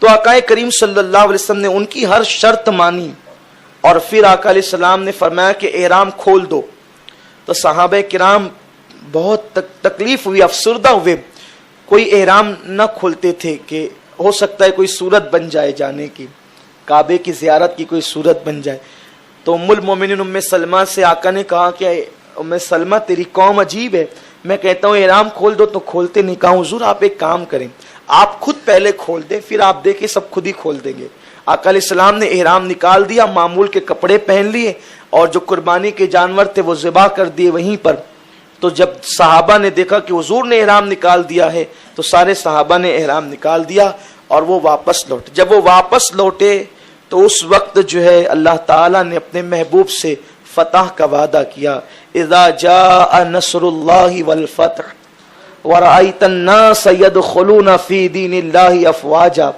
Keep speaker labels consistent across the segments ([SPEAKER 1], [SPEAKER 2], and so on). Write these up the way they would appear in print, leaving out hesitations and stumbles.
[SPEAKER 1] تو آقا کریم صلی اللہ علیہ وسلم نے ان کی ہر شرط مانی اور پھر آقا علیہ السلام نے فرمایا کہ احرام کھول دو. تو صحابہ کرام بہت تکلیف ہوئی, افسردہ ہوئے. کوئی احرام نہ کھولتے تھے کہ ہو سکتا ہے کوئی صورت بن جائے جانے کی, کعبے کی زیارت کی کوئی صورت بن جائے. تو ام المومنین ام سلمہ سے آقا نے کہا کہ ام سلمہ تیری قوم عجیب ہے, میں کہتا ہوں احرام کھول دو تو کھولتے نہیں. کہا حضور آپ ایک کام کریں, آپ خود پہلے کھول دیں, پھر آپ دیکھیں سب خود ہی کھول دیں گے. آقا علیہ السلام نے احرام نکال دیا, معمول کے کپڑے پہن لیے اور جو قربانی کے جانور تھے وہ ذبح کر دیے وہیں پر. تو جب صحابہ نے دیکھا کہ حضور نے احرام نکال دیا ہے تو سارے صحابہ نے احرام نکال دیا اور وہ واپس لوٹے. جب وہ واپس لوٹے تو اس وقت جو ہے اللہ تعالیٰ نے اپنے محبوب سے فتح کا وعدہ کیا. اذا جاء نصر اللہ والفتح ورأیت الناس يدخلون فی دین اللہ افواجا,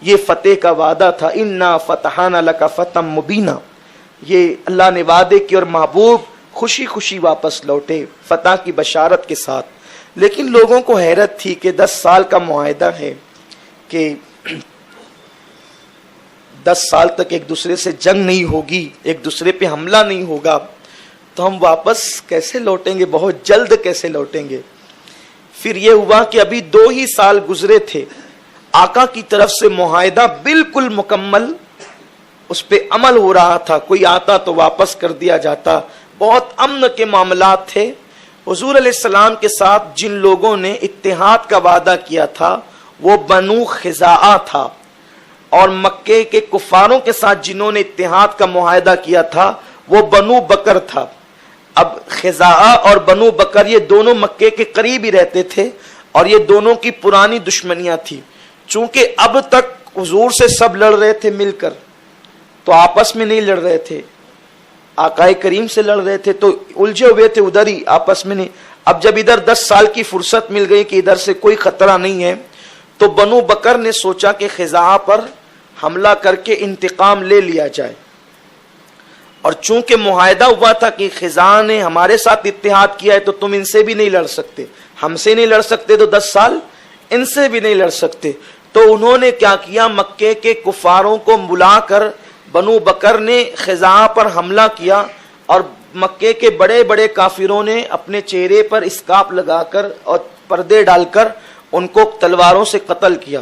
[SPEAKER 1] یہ فتح کا وعدہ تھا. انا فتحنا لک فتحا مبینا, یہ اللہ نے وعدے کی اور محبوب خوشی خوشی واپس لوٹے فتح کی بشارت کے ساتھ. لیکن لوگوں کو حیرت تھی کہ 10 سال کا معاہدہ ہے کہ 10 سال تک ایک دوسرے سے جنگ نہیں ہوگی, ایک دوسرے پہ حملہ نہیں ہوگا, تو ہم واپس کیسے لوٹیں گے, بہت جلد کیسے لوٹیں گے. پھر یہ ہوا کہ ابھی 2 ہی سال گزرے تھے, آقا کی طرف سے معاہدہ بالکل مکمل اس پہ عمل ہو رہا تھا. کوئی آتا تو واپس کر دیا جاتا, بہت امن کے معاملات تھے. حضور علیہ السلام کے ساتھ جن لوگوں نے اتحاد کا وعدہ کیا تھا وہ بنو خزاعہ تھا, اور مکے کے کفاروں کے ساتھ جنہوں نے اتحاد کا معاہدہ کیا تھا وہ بنو بکر تھا. اب خزاعہ اور بنو بکر یہ دونوں مکے کے قریب ہی رہتے تھے اور یہ دونوں کی پرانی دشمنیاں تھی. چونکہ اب تک حضور سے سب لڑ رہے تھے مل کر, تو آپس میں نہیں لڑ رہے تھے, آقا کریم سے لڑ رہے تھے تو الجھے ہوئے تھے ادھر ہی, آپس میں نہیں. اب جب ادھر 10 سال کی فرصت مل گئی کہ ادھر سے کوئی خطرہ نہیں ہے, تو بنو بکر نے سوچا کہ خزاعہ پر حملہ کر کے انتقام لے لیا جائے. اور چونکہ معاہدہ ہوا تھا کہ خزاعہ نے ہمارے ساتھ اتحاد کیا ہے تو تم ان سے بھی نہیں لڑ سکتے, ہم سے نہیں لڑ سکتے تو 10 سال ان سے بھی نہیں لڑ سکتے. تو انہوں نے کیا کیا, مکے کے کفاروں کو بلا کر بنو بکر نے خزاعہ پر حملہ کیا, اور مکے کے بڑے بڑے کافروں نے اپنے چہرے پر اسکاپ لگا کر اور پردے ڈال کر ان کو تلواروں سے قتل کیا.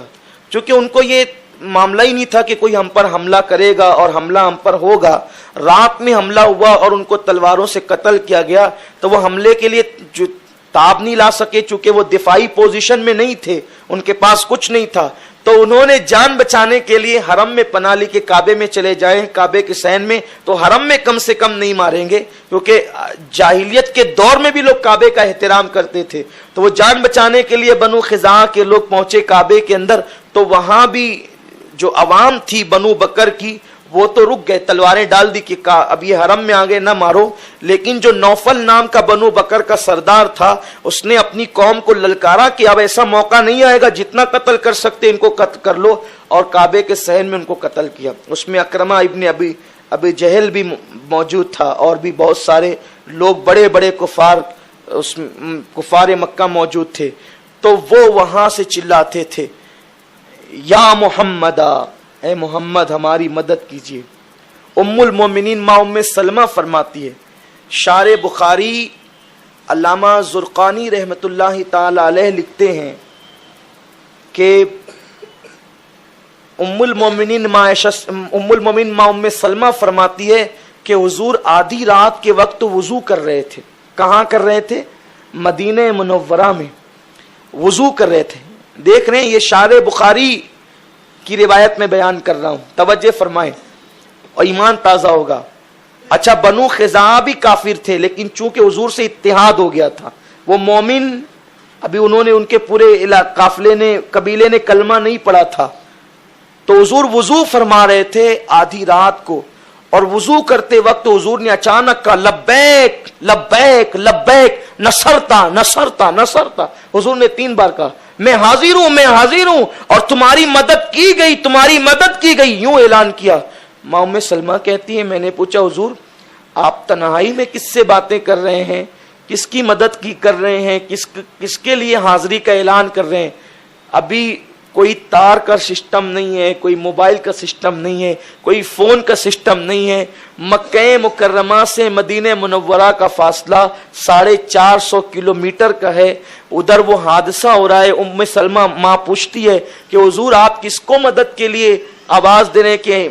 [SPEAKER 1] چونکہ ان کو یہ معاملہ ہی نہیں تھا کہ کوئی ہم پر حملہ کرے گا اور حملہ ہم پر ہوگا. رات میں حملہ ہوا اور ان کو تلواروں سے قتل کیا گیا, تو وہ حملے کے لیے جو تاب نہیں لا سکے, چونکہ وہ دفاعی پوزیشن میں نہیں تھے, ان کے پاس کچھ نہیں تھا. تو انہوں نے جان بچانے کے لیے حرم میں پناہ لی کہ کعبے میں چلے جائیں, کعبے کے صحن میں تو حرم میں کم سے کم نہیں ماریں گے, کیونکہ جاہلیت کے دور میں بھی لوگ کعبے کا احترام کرتے تھے. تو وہ جان بچانے کے لیے بنو خزاعہ کے لوگ پہنچے کعبے کے اندر, تو وہاں بھی جو عوام تھی بنو بکر کی وہ تو رک گئے, تلواریں ڈال دی کہ اب یہ حرم میں آگے نہ مارو. لیکن جو نوفل نام کا بنو بکر کا سردار تھا اس نے اپنی قوم کو للکارا کہ اب ایسا موقع نہیں آئے گا, جتنا قتل کر سکتے ان کو قتل کر لو, اور کعبے کے صحن میں ان کو قتل کیا. اس میں اکرمہ ابن ابی جہل بھی موجود تھا اور بھی بہت سارے لوگ بڑے بڑے کفار مکہ موجود تھے. تو وہ وہاں سے چلاتے تھے, یا محمد, اے محمد ہماری مدد کیجیے. ام المومنین ماں ام سلمہ فرماتی ہے, شارح بخاری علامہ زرقانی رحمت اللہ تعالی علیہ لکھتے ہیں کہ ام المومنین ماں ام سلمہ فرماتی ہے کہ حضور آدھی رات کے وقت وضو کر رہے تھے. کہاں کر رہے تھے؟ مدینہ منورہ میں وضو کر رہے تھے. دیکھ رہے ہیں یہ شارح بخاری کی روایت میں بیان کر رہا ہوں, توجہ فرمائیں اور ایمان تازہ ہوگا. اچھا, بنو خزاعہ بھی کافر تھے لیکن چونکہ حضور سے اتحاد ہو گیا تھا, وہ مومن, ابھی انہوں نے ان کے پورے قبیلے نے کلمہ نہیں پڑھا تھا. تو حضور وضو فرما رہے تھے آدھی رات کو, اور وضو کرتے وقت حضور نے اچانک کہا لبیک لبیک لبیک نصرتا نصرتا نصرتا. حضور نے 3 بار کہا میں حاضر ہوں میں حاضر ہوں اور تمہاری مدد کی گئی تمہاری مدد کی گئی, یوں اعلان کیا. ماں ام سلمہ کہتی ہے میں نے پوچھا حضور آپ تنہائی میں کس سے باتیں کر رہے ہیں, کس کی مدد کی کر رہے ہیں, کس کے لیے حاضری کا اعلان کر رہے ہیں؟ ابھی کوئی تار کا سسٹم نہیں ہے, کوئی موبائل کا سسٹم نہیں ہے, کوئی فون کا سسٹم نہیں ہے. مکہ مکرمہ سے مدینہ منورہ کا فاصلہ 450 کلومیٹر کا ہے. ادھر وہ حادثہ ہو رہا ہے. ام سلمہ ماں پوچھتی ہے کہ حضور آپ کس کو مدد کے لیے آواز دے رہے ہیں کہ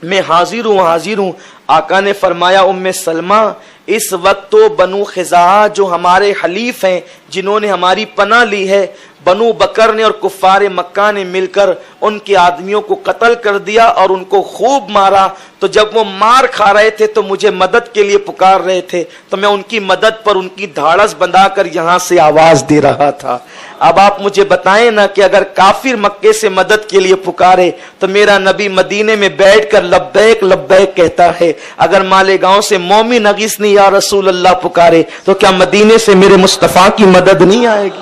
[SPEAKER 1] میں حاضر ہوں حاضر ہوں. آقا نے فرمایا ام سلمہ اس وقت تو بنو خزاعہ جو ہمارے حلیف ہیں, جنہوں نے ہماری پناہ لی ہے, بنو بکر نے اور کفار مکہ نے مل کر ان کے آدمیوں کو قتل کر دیا اور ان کو خوب مارا. تو جب وہ مار کھا رہے تھے تو مجھے مدد کے لیے پکار رہے تھے, تو میں ان کی مدد پر ان کی دھاڑس بندھا کر یہاں سے آواز دے رہا تھا. اب آپ مجھے بتائیں نا کہ اگر کافر مکے سے مدد کے لیے پکارے تو میرا نبی مدینے میں بیٹھ کر لبیک لبیک کہتا ہے. اگر مالیگاؤں سے مومن اغیثنی یا رسول اللہ پکارے تو کیا مدینے سے میرے مصطفیٰ کی مدد نہیں آئے گی؟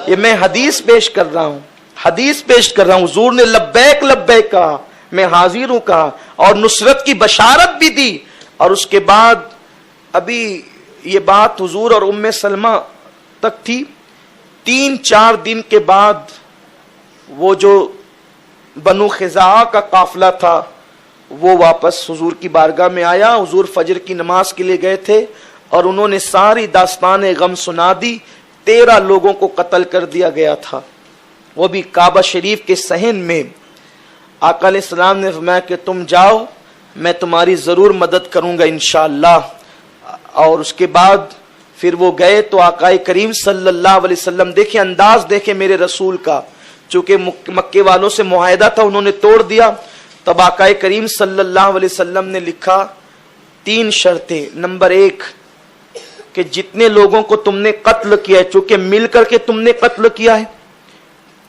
[SPEAKER 1] یہ میں حدیث پیش کر رہا ہوں, حدیث پیش کر رہا ہوں. حضور نے لبیک لبیک کہا, میں حاضر ہوں کہا, اور نصرت کی بشارت بھی دی. اور اس کے بعد ابھی یہ بات حضور اور ام سلمہ تک تھی. 3-4 دن کے بعد وہ جو بنو خزاعہ کا قافلہ تھا وہ واپس حضور کی بارگاہ میں آیا. حضور فجر کی نماز کے لیے گئے تھے اور انہوں نے ساری داستان غم سنا دی. 13 لوگوں کو قتل کر دیا گیا تھا, وہ بھی کعبہ شریف کے صحن میں. آقا علیہ السلام نے فرمایا کہ تم جاؤ, میں تمہاری ضرور مدد کروں گا انشاءاللہ. اور اس کے بعد پھر وہ گئے تو آقا کریم صلی اللہ علیہ وسلم, دیکھیں انداز دیکھیں میرے رسول کا, چونکہ مکے والوں سے معاہدہ تھا انہوں نے توڑ دیا. تب آقا کریم صلی اللہ علیہ وسلم نے لکھا 3 شرطیں. نمبر 1 کہ جتنے لوگوں کو تم نے قتل کیا ہے, چونکہ مل کر کے تم نے قتل کیا ہے,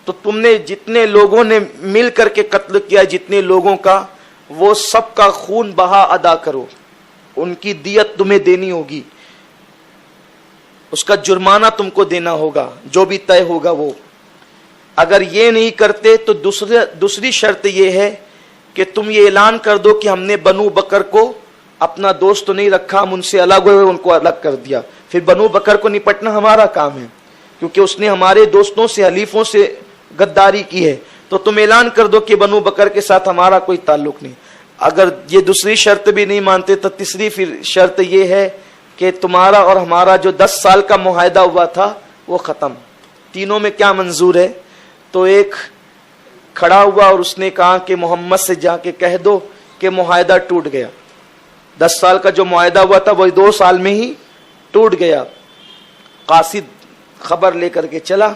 [SPEAKER 1] تو تم نے جتنے لوگوں نے مل کر کے قتل کیا ہے, جتنے لوگوں کا, وہ سب کا خون بہا ادا کرو. ان کی دیت تمہیں دینی ہوگی, اس کا جرمانہ تم کو دینا ہوگا, جو بھی طے ہوگا وہ. اگر یہ نہیں کرتے تو دوسری شرط یہ ہے کہ تم یہ اعلان کر دو کہ ہم نے بنو بکر کو اپنا دوست تو نہیں رکھا, ہم ان سے الگ ہوئے, ان کو الگ کر دیا. پھر بنو بکر کو نپٹنا ہمارا کام ہے, کیونکہ اس نے ہمارے دوستوں سے حلیفوں سے غداری کی ہے. تو تم اعلان کر دو کہ بنو بکر کے ساتھ ہمارا کوئی تعلق نہیں. اگر یہ دوسری شرط بھی نہیں مانتے تو تیسری پھر شرط یہ ہے کہ تمہارا اور ہمارا جو 10 سال کا معاہدہ ہوا تھا وہ ختم. تینوں میں کیا منظور ہے؟ تو ایک کھڑا ہوا اور اس نے کہا کہ محمد سے جا کے کہہ دو کہ معاہدہ ٹوٹ گیا. 10 سال کا جو معاہدہ ہوا تھا وہ 2 سال میں ہی ٹوٹ گیا. قاصد خبر لے کر کے چلا.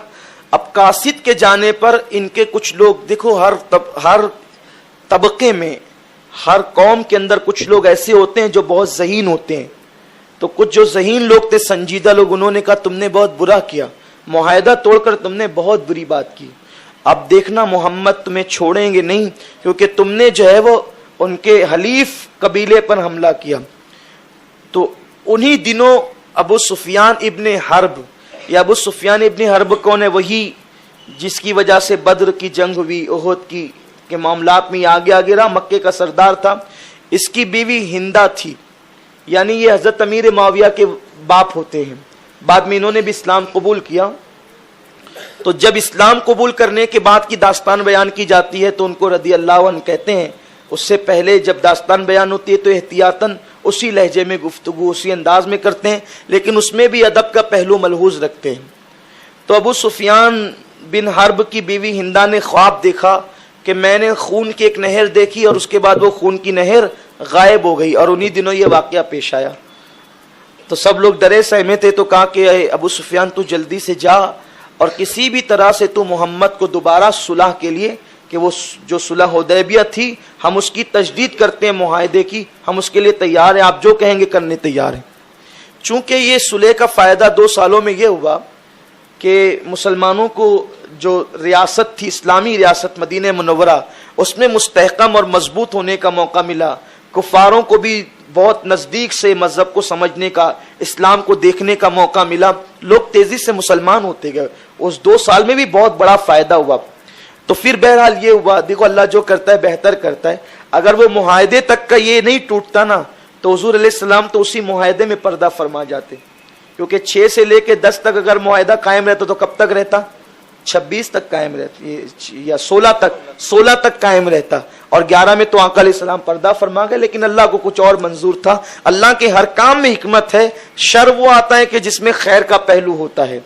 [SPEAKER 1] اب قاصد کے جانے پر ان کے کچھ لوگ, دیکھو ہر طبقے میں, ہر قوم کے اندر کچھ لوگ ایسے ہوتے ہیں جو بہت ذہین ہوتے ہیں. تو کچھ جو ذہین لوگ تھے, سنجیدہ لوگ, انہوں نے کہا تم نے بہت برا کیا, معاہدہ توڑ کر تم نے بہت بری بات کی. اب دیکھنا محمد تمہیں چھوڑیں گے نہیں, کیونکہ تم نے جو ہے وہ ان کے حلیف قبیلے پر حملہ کیا. تو انہی دنوں ابو سفیان ابن حرب, یا ابو سفیان ابن حرب کون ہے؟ وہی جس کی وجہ سے بدر کی جنگ ہوئی, احد کی کے معاملات میں آگے رہا, مکے کا سردار تھا. اس کی بیوی ہندا تھی, یعنی یہ حضرت امیر معاویہ کے باپ ہوتے ہیں. بعد میں انہوں نے بھی اسلام قبول کیا. تو جب اسلام قبول کرنے کے بعد کی داستان بیان کی جاتی ہے تو ان کو رضی اللہ عنہ کہتے ہیں. اس سے پہلے جب داستان بیان ہوتی ہے تو احتیاطاً اسی لہجے میں گفتگو, اسی انداز میں کرتے ہیں, لیکن اس میں بھی ادب کا پہلو ملحوظ رکھتے ہیں. تو ابو سفیان بن حرب کی بیوی ہندا نے خواب دیکھا کہ میں نے خون کی ایک نہر دیکھی اور اس کے بعد وہ خون کی نہر غائب ہو گئی, اور انہی دنوں یہ واقعہ پیش آیا. تو سب لوگ ڈرے سہمے تھے, تو کہا کہ اے ابو سفیان تو جلدی سے جا اور کسی بھی طرح سے تو محمد کو دوبارہ صلح کے لیے, کہ وہ جو صلح حدیبیہ تھی ہم اس کی تجدید کرتے ہیں معاہدے کی, ہم اس کے لیے تیار ہیں, آپ جو کہیں گے کرنے تیار ہیں. چونکہ یہ صلح کا فائدہ 2 سالوں میں یہ ہوا کہ مسلمانوں کو جو ریاست تھی, اسلامی ریاست مدینہ منورہ, اس میں مستحکم اور مضبوط ہونے کا موقع ملا. کفاروں کو بھی بہت نزدیک سے مذہب کو سمجھنے کا, اسلام کو دیکھنے کا موقع ملا. لوگ تیزی سے مسلمان ہوتے گئے. اس 2 سال میں بھی بہت بڑا فائدہ ہوا. تو پھر بہرحال یہ ہوا, دیکھو اللہ جو کرتا ہے بہتر کرتا ہے. اگر وہ معاہدے تک کا یہ نہیں ٹوٹتا نا, تو حضور علیہ السلام تو اسی معاہدے میں پردہ فرما جاتے, کیونکہ 6 سے لے کے 10 تک اگر معاہدہ قائم رہتا تو کب تک رہتا؟ 26 تک قائم رہتی یا 16 تک قائم رہتا، اور 11 میں تو آقا علیہ السلام پردہ فرما گئے، لیکن اللہ کو کچھ اور منظور تھا۔ اللہ کے ہر کام میں حکمت ہے، شر وہ آتا ہے کہ جس میں خیر کا پہلو ہوتا ہے۔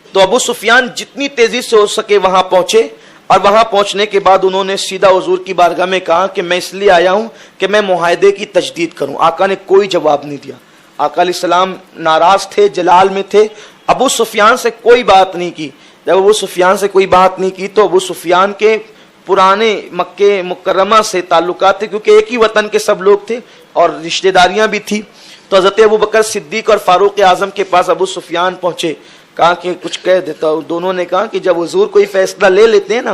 [SPEAKER 1] تو ابو سفیان جتنی تیزی سے ہو سکے وہاں پہنچے، اور وہاں پہنچنے کے بعد انہوں نے سیدھا حضور کی بارگاہ میں کہا کہ میں اس لیے آیا ہوں کہ میں معاہدے کی تجدید کروں۔ آقا نے کوئی جواب نہیں دیا، آقا علیہ السلام ناراض تھے، جلال میں تھے، ابو سفیان سے کوئی بات نہیں کی۔ جب ابو سفیان سے کوئی بات نہیں کی تو ابو سفیان کے پرانے مکہ مکرمہ سے تعلقات تھے، کیونکہ ایک ہی وطن کے سب لوگ تھے اور رشتہ داریاں بھی تھی، تو حضرت ابو بکر صدیق اور فاروق اعظم کے پاس ابو سفیان پہنچے، کہا کہ کچھ کہہ دیتا ہوں۔ دونوں نے کہا کہ جب حضور کوئی فیصلہ لے لیتے ہیں نا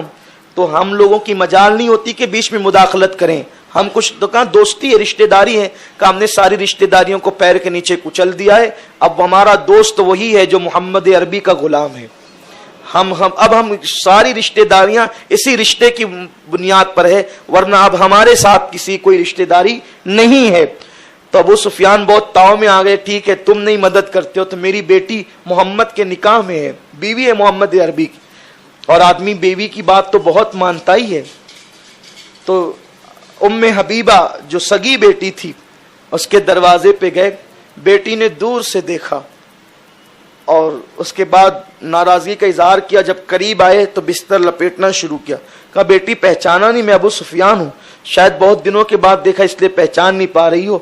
[SPEAKER 1] تو ہم لوگوں کی مجال نہیں ہوتی کہ بیچ میں مداخلت کریں، ہم کچھ تو کہا دوستی ہے، رشتہ داری ہے، کہ ہم نے ساری رشتہ داریوں کو پیر کے نیچے کچل دیا ہے، اب ہمارا دوست وہی ہے جو محمد عربی کا غلام ہے، اب ہم ساری رشتہ داریاں اسی رشتے کی بنیاد پر ہے، ورنہ اب ہمارے ساتھ کسی کوئی رشتہ داری نہیں ہے۔ تو ابو سفیان بہت تاؤ میں آ گئے، ٹھیک ہے تم نہیں مدد کرتے ہو تو میری بیٹی محمد کے نکاح میں ہے، بیوی ہے محمد عربی کی، اور آدمی بیوی کی بات تو بہت مانتا ہی ہے۔ تو ام حبیبہ جو سگی بیٹی تھی اس کے دروازے پہ گئے، بیٹی نے دور سے دیکھا اور اس کے بعد ناراضگی کا اظہار کیا، جب قریب آئے تو بستر لپیٹنا شروع کیا، کہا بیٹی پہچانا نہیں، میں ابو سفیان ہوں، شاید بہت دنوں کے بعد دیکھا اس لیے پہچان نہیں پا رہی ہو۔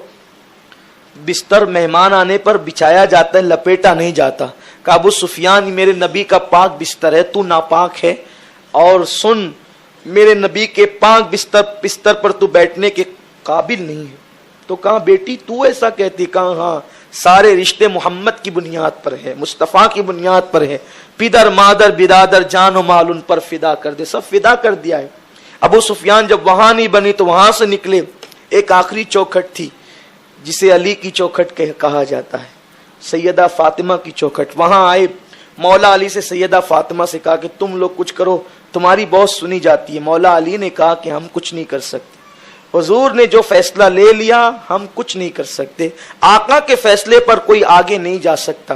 [SPEAKER 1] بستر مہمان آنے پر بچھایا جاتا ہے، لپیٹا نہیں جاتا، کہا ابو سفیان میرے نبی کا پاک بستر ہے، تو ناپاک ہے، اور سن میرے نبی کے پاک بستر پر تو بیٹھنے کے قابل نہیں ہے۔ تو کہا بیٹی تو ایسا کہتی؟ کہا ہاں، سارے رشتے محمد کی بنیاد پر ہے، مصطفیٰ کی بنیاد پر ہے، پیدر مادر برادر جان و مال ان پر فدا کر دے، سب فدا کر دیا ہے۔ ابو سفیان جب وہاں نہیں بنی تو وہاں سے نکلے، ایک آخری چوکھٹ تھی جسے علی کی چوکھٹ کہا جاتا ہے، سیدہ فاطمہ کی چوکھٹ، وہاں آئے، مولا علی سے سیدہ فاطمہ سے کہا کہ تم لوگ کچھ کرو، تمہاری بہت سنی جاتی ہے۔ مولا علی نے کہا کہ ہم کچھ نہیں کر سکتے، حضور نے جو فیصلہ لے لیا ہم کچھ نہیں کر سکتے، آقا کے فیصلے پر کوئی آگے نہیں جا سکتا۔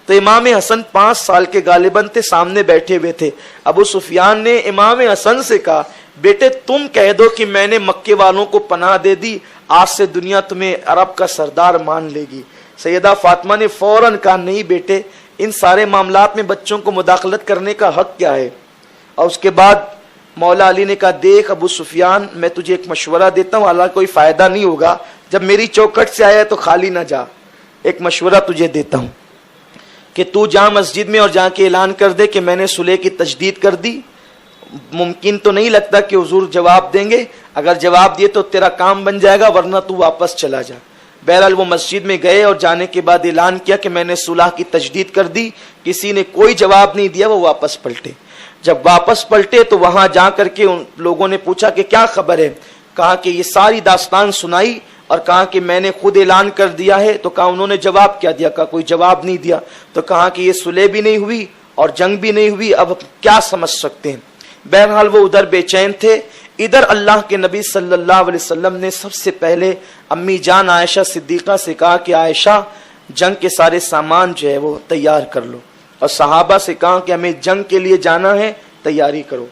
[SPEAKER 1] تو امام حسن 5 سال کے غالباً تھے، سامنے بیٹھے ہوئے تھے، ابو سفیان نے امام حسن سے کہا بیٹے تم کہہ دو کہ میں نے مکے والوں کو پناہ دے دی، آج سے دنیا تمہیں عرب کا سردار مان لے گی۔ سیدہ فاطمہ نے فوراً کہا نہیں بیٹے، ان سارے معاملات میں بچوں کو مداخلت کرنے کا حق کیا ہے؟ اور اس کے بعد مولا علی نے کہا دیکھ ابو سفیان، میں تجھے ایک مشورہ دیتا ہوں، حالانکہ کوئی فائدہ نہیں ہوگا، جب میری چوکھٹ سے آیا ہے تو خالی نہ جا، ایک مشورہ تجھے دیتا ہوں کہ تو جا مسجد میں اور جا کے اعلان کر دے کہ میں نے صلح کی تجدید کر دی۔ ممکن تو نہیں لگتا کہ حضور جواب دیں گے، اگر جواب دیے تو تیرا کام بن جائے گا، ورنہ تو واپس چلا جا۔ بہرحال وہ مسجد میں گئے اور جانے کے بعد اعلان کیا کہ میں نے صلح کی تجدید کر دی، کسی نے کوئی جواب نہیں دیا، وہ واپس پلٹے۔ جب واپس پلٹے تو وہاں جا کر کے ان لوگوں نے پوچھا کہ کیا خبر ہے، کہا کہ یہ ساری داستان سنائی اور کہا کہ میں نے خود اعلان کر دیا ہے، تو کہا انہوں نے جواب کیا دیا، کہا کوئی جواب نہیں دیا، تو کہا کہ یہ صلح بھی نہیں ہوئی اور جنگ بھی نہیں ہوئی، اب کیا سمجھ سکتے ہیں۔ بہرحال وہ ادھر بے چین تھے، ادھر اللہ کے نبی صلی اللہ علیہ وسلم نے سب سے پہلے امی جان عائشہ صدیقہ سے کہا کہ عائشہ جنگ کے سارے سامان جو ہے وہ تیار کر لو، اور صحابہ سے کہا کہ ہمیں جنگ کے لیے جانا ہے، تیاری کرو،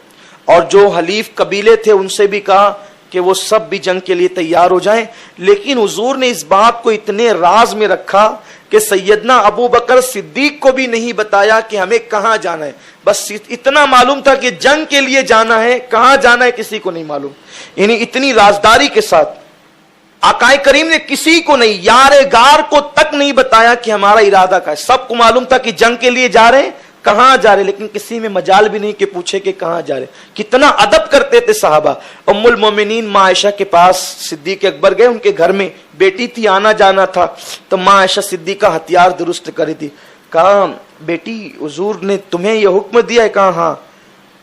[SPEAKER 1] اور جو حلیف قبیلے تھے ان سے بھی کہا کہ وہ سب بھی جنگ کے لیے تیار ہو جائیں۔ لیکن حضور نے اس بات کو اتنے راز میں رکھا کہ سیدنا ابو بکر صدیق کو بھی نہیں بتایا کہ ہمیں کہاں جانا ہے، بس اتنا معلوم تھا کہ جنگ کے لیے جانا ہے، کہاں جانا ہے کسی کو نہیں معلوم، یعنی اتنی رازداری کے ساتھ آقا کریم نے کسی کو نہیں، یار غار کو تک نہیں بتایا کہ ہمارا ارادہ کا ہے، سب کو معلوم تھا کہ جنگ کے لیے جا رہے ہیں، کہاں جا رہے، لیکن کسی میں مجال بھی نہیں کہ پوچھے کہ کہاں جا رہے۔ کتنا ادب کرتے تھے صحابہ۔ ام المومنین ماں عائشہ کے پاس صدیق اکبر گئے، ان کے گھر میں بیٹی تھی، آنا جانا تھا، تو ماں عائشہ صدیقہ ہتھیار درست کری تھی، کہا بیٹی حضور نے تمہیں یہ حکم دیا ہے؟ کہا ہاں،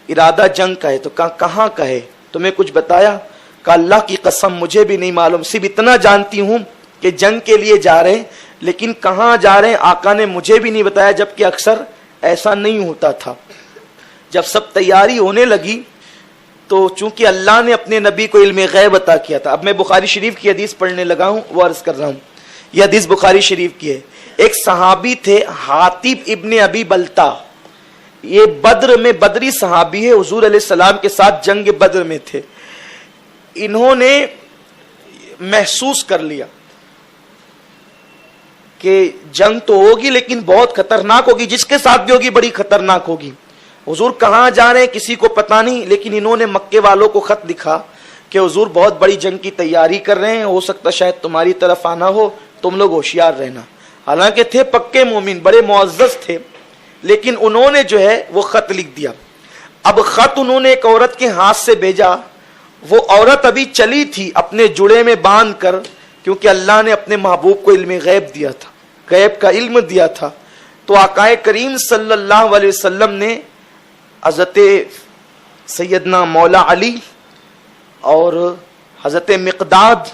[SPEAKER 1] ارادہ جنگ کا ہے، تو کہا کہاں کا ہے، تمہیں کچھ بتایا؟ کہا اللہ کی قسم مجھے بھی نہیں معلوم، صرف اتنا جانتی ہوں کہ جنگ کے لیے جا رہے ہیں، لیکن کہاں جا رہے ہیں آقا نے مجھے بھی نہیں بتایا، جبکہ اکثر ایسا نہیں ہوتا تھا۔ جب سب تیاری ہونے لگی تو چونکہ اللہ نے اپنے نبی کو علم غیب عطا کیا تھا، اب میں بخاری شریف کی حدیث پڑھنے لگا ہوں، وہ عرض کر رہا ہوں، یہ حدیث بخاری شریف کی ہے۔ ایک صحابی تھے حاتب ابن ابی بلتا، یہ بدر میں بدری صحابی ہے، حضور علیہ السلام کے ساتھ جنگ بدر میں تھے. انہوں نے محسوس کر لیا کہ جنگ تو ہوگی لیکن بہت خطرناک ہوگی، جس کے ساتھ بھی ہوگی بڑی خطرناک ہوگی. حضور کہاں جا رہے ہیں کسی کو پتہ نہیں، لیکن انہوں نے مکے والوں کو خط لکھا کہ حضور بہت بڑی جنگ کی تیاری کر رہے ہیں، ہو سکتا شاید تمہاری طرف آنا ہو، تم لوگ ہوشیار رہنا. حالانکہ تھے پکے مومن، بڑے معزز تھے، لیکن انہوں نے جو ہے وہ خط لکھ دیا. اب خط انہوں نے ایک عورت کے ہاتھ سے بھیجا. وہ عورت ابھی چلی تھی اپنے جڑے میں باندھ کر، کیونکہ اللہ نے اپنے محبوب کو علم غیب دیا تھا، غیب کا علم دیا تھا. تو آقا کریم صلی اللہ علیہ وسلم نے حضرت سیدنا مولا علی اور حضرت مقداد،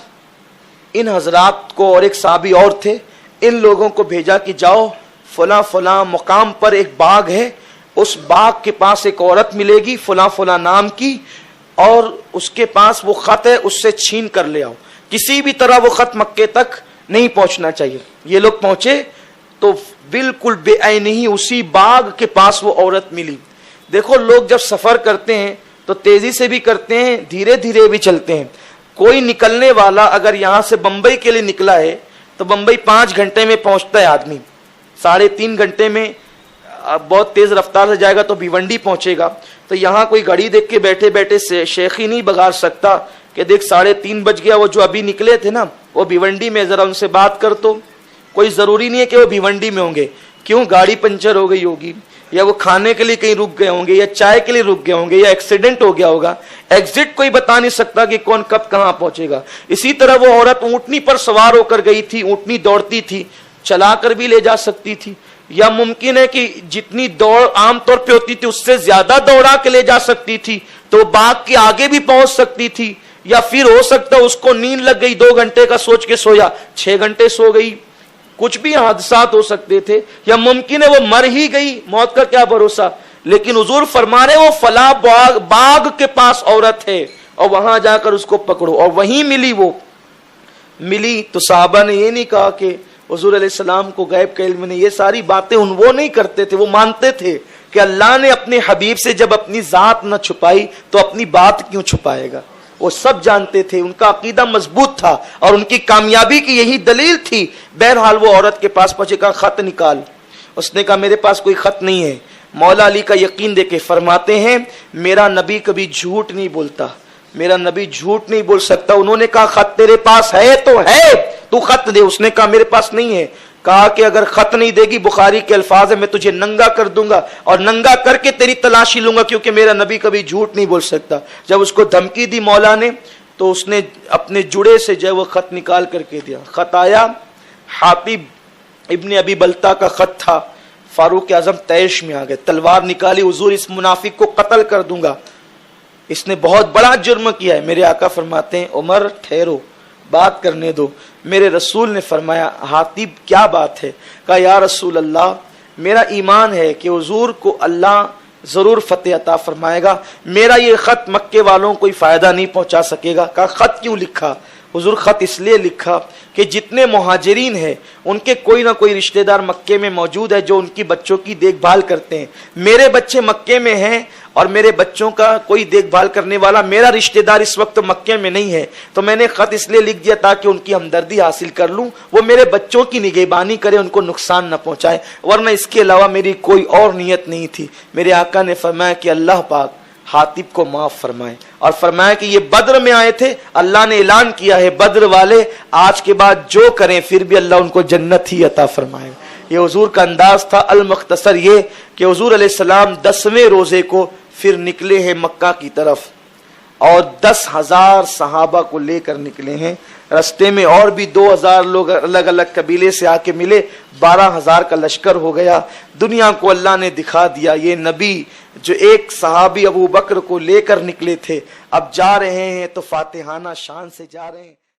[SPEAKER 1] ان حضرات کو، اور ایک صحابی اور تھے، ان لوگوں کو بھیجا کہ جاؤ فلاں فلاں مقام پر ایک باغ ہے، اس باغ کے پاس ایک عورت ملے گی فلاں فلاں نام کی، اور اس کے پاس وہ خط ہے، اس سے چھین کر لے آؤ. کسی بھی طرح وہ خط مکے تک نہیں پہنچنا چاہیے. یہ لوگ پہنچے تو بالکل بے عینی اسی باغ کے پاس وہ عورت ملی. دیکھو لوگ جب سفر کرتے ہیں تو تیزی سے بھی کرتے ہیں، دھیرے دھیرے بھی چلتے ہیں. کوئی نکلنے والا اگر یہاں سے بمبئی کے لیے نکلا ہے تو بمبئی 5 گھنٹے میں پہنچتا ہے آدمی، 3.5 گھنٹے میں بہت تیز رفتار سے جائے گا تو بھیونڈی پہنچے گا. تو یہاں کوئی گھڑی دیکھ کے بیٹھے بیٹھے شیخی نہیں بگاڑ سکتا کہ دیکھ 3:30 بج گیا، وہ جو ابھی نکلے تھے نا وہ بھیونڈی میں، ذرا ان سے بات کر. تو کوئی ضروری نہیں ہے کہ وہ بھیونڈی میں ہوں گے، کیوں گاڑی پنچر ہو گئی ہوگی، یا وہ کھانے کے لیے کہیں رک گئے ہوں گے، یا چائے کے لیے رک گئے ہوں گے، یا ایکسیڈنٹ ہو گیا ہوگا. ایگزٹ کوئی بتا نہیں سکتا کہ کون کب کہاں پہنچے گا. اسی طرح وہ عورت اونٹنی پر سوار ہو کر گئی تھی، اونٹنی دوڑتی تھی، چلا کر بھی لے جا سکتی تھی، یا ممکن ہے کہ جتنی دوڑ عام طور پہ ہوتی تھی اس سے زیادہ دوڑا کے لے جا سکتی تھی، تو باغ کے آگے بھی پہنچ سکتی تھی. یا پھر ہو سکتا اس کو نیند لگ گئی، 2 گھنٹے کا سوچ کے سویا، 6 گھنٹے سو گئی. کچھ بھی حادثات ہو سکتے تھے، یا ممکن ہے وہ مر ہی گئی، موت کا کیا بھروسہ. لیکن حضور فرما رہے وہ فلاں باغ کے پاس عورت ہے اور وہاں جا کر اس کو پکڑو. اور وہیں ملی، وہ ملی. تو صحابہ نے یہ نہیں کہا کہ حضور علیہ السلام کو غیب کا علم نہیں. یہ ساری باتیں وہ نہیں کرتے تھے، وہ مانتے تھے کہ اللہ نے اپنے حبیب سے جب اپنی ذات نہ چھپائی تو اپنی بات کیوں چھپائے گا. وہ سب جانتے تھے، ان کا عقیدہ مضبوط تھا اور ان کی کامیابی کی یہی دلیل تھی. بہرحال وہ عورت کے پاس پہنچے، کہا خط نکال. اس نے کہا میرے پاس کوئی خط نہیں ہے. مولا علی کا یقین دے کے فرماتے ہیں میرا نبی کبھی جھوٹ نہیں بولتا، میرا نبی جھوٹ نہیں بول سکتا. انہوں نے کہا خط تیرے پاس ہے تو ہے، تو خط دے. اس نے کہا میرے پاس نہیں ہے. کہا کہ اگر خط نہیں دے گی، بخاری کے الفاظ ہے، میں تجھے ننگا کر دوں گا اور ننگا کر کے تیری تلاشی لوں گا، کیونکہ میرا نبی کبھی جھوٹ نہیں بول سکتا. جب اس کو دھمکی دی مولا نے تو اس نے اپنے جڑے سے جو ہے وہ خط نکال کر کے دیا. خط آیا، حاطب ابن ابی بلتا کا خط تھا. فاروق اعظم تیش میں آ گئے، تلوار نکالی، حضور اس منافق کو قتل کر دوں گا، اس نے بہت بڑا جرم کیا ہے. میرے آقا فرماتے ہیں عمر ٹھہرو، بات کرنے دو. میرے رسول نے فرمایا حاطب کیا بات ہے؟ کہا یا رسول اللہ میرا ایمان ہے کہ حضور کو اللہ ضرور فتح عطا فرمائے گا، میرا یہ خط مکے والوں کو کوئی فائدہ نہیں پہنچا سکے گا. کہا خط کیوں لکھا؟ حضور خط اس لیے لکھا کہ جتنے مہاجرین ہیں ان کے کوئی نہ کوئی رشتہ دار مکے میں موجود ہے جو ان کی بچوں کی دیکھ بھال کرتے ہیں. میرے بچے مکے میں ہیں اور میرے بچوں کا کوئی دیکھ بھال کرنے والا میرا رشتہ دار اس وقت مکے میں نہیں ہے، تو میں نے خط اس لیے لکھ دیا تاکہ ان کی ہمدردی حاصل کر لوں، وہ میرے بچوں کی نگہبانی کرے، ان کو نقصان نہ پہنچائے، ورنہ اس کے علاوہ میری کوئی اور نیت نہیں تھی. میرے آقا نے فرمایا کہ اللہ پاک حاطب کو معاف فرمائے، اور فرمایا کہ یہ بدر میں آئے تھے، اللہ نے اعلان کیا ہے بدر والے آج کے بعد جو کریں پھر بھی اللہ ان کو جنت ہی عطا فرمائے. یہ حضور کا انداز تھا. المختصر یہ کہ حضور علیہ السلام 10ویں روزے کو پھر نکلے ہیں مکہ کی طرف، اور 10,000 صحابہ کو لے کر نکلے ہیں. رستے میں اور بھی 2,000 لوگ الگ الگ قبیلے سے آ کے ملے، 12,000 کا لشکر ہو گیا. دنیا کو اللہ نے دکھا دیا یہ نبی جو ایک صحابی ابو بکر کو لے کر نکلے تھے اب جا رہے ہیں تو فاتحانہ شان سے جا رہے ہیں.